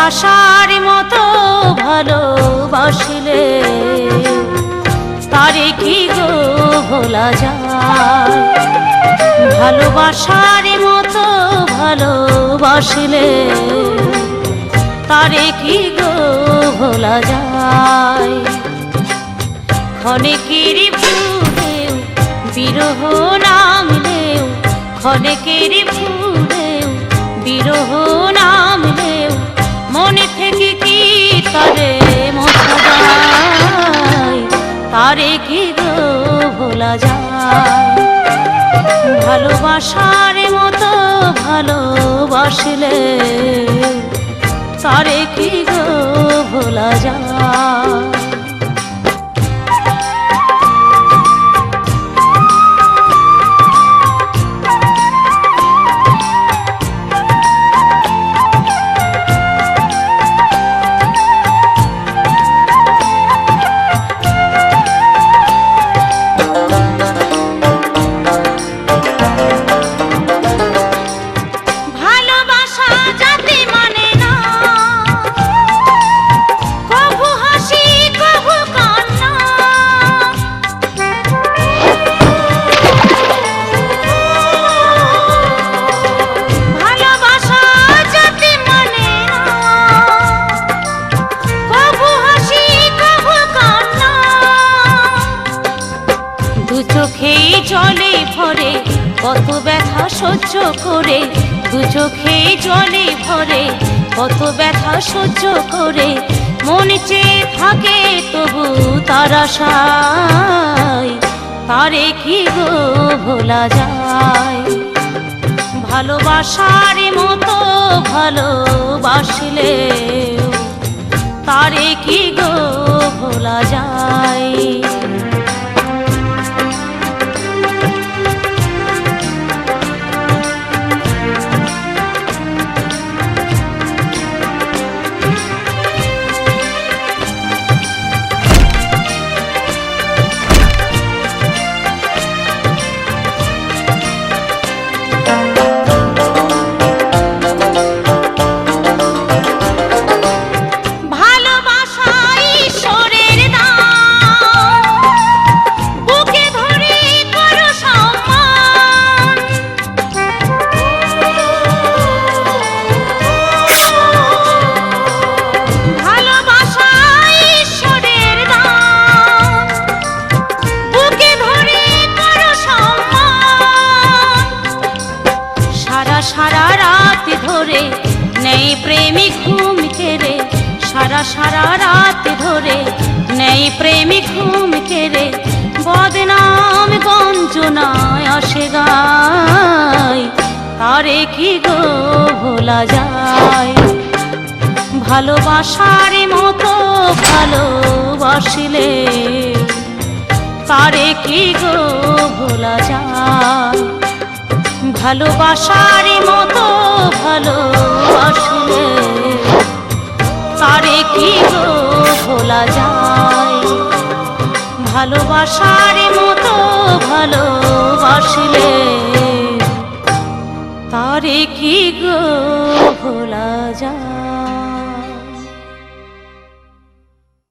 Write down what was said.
ভালোবাসার মতো ভালোবাসলে তারে কি গো ভোলা যায়। ভালোবাসার মতো ভালোবাসলে তারে কি গো ভোলা যায়। ক্ষণেকের ভুলেও বিরহ নামলেও, ক্ষণেকের ভুলেও বিরহ নামলেও মনে থেকে কি তারে মোছা যায়। তারে কি গো ভোলা যায়। ভালোবাসার মতো ভালোবাসলে তারে কি গো ভোলা যায়। চোখেই জলে ভরে কত ব্যথা সহ্য করে, দু চোখেই জলে ভরে কত ব্যথা সহ্য করে মন চেয়ে থাকে তবু তার আশায়। তারে কি গো ভোলা যায়। ভালোবাসার মতো ভালোবাসলে তারে কি গো ভোলা যায়। সারা রাত ধরে নেই প্রেমিক ঘুম কেড়ে, সারা রাত ধরে নেই প্রেমিক ঘুম কেড়ে বদনাম গঞ্জনায় আসে গায়। তারে কি গো ভোলা যায়। ভালোবাসার মতো ভালোবাসলে তারে কি গো ভোলা যায়। ভালোবাসার মতো ভালোবাসলে তারে কি গো ভোলা যায়। ভালোবাসার মতো ভালোবাসলে তারে কি গো ভোলা যায়।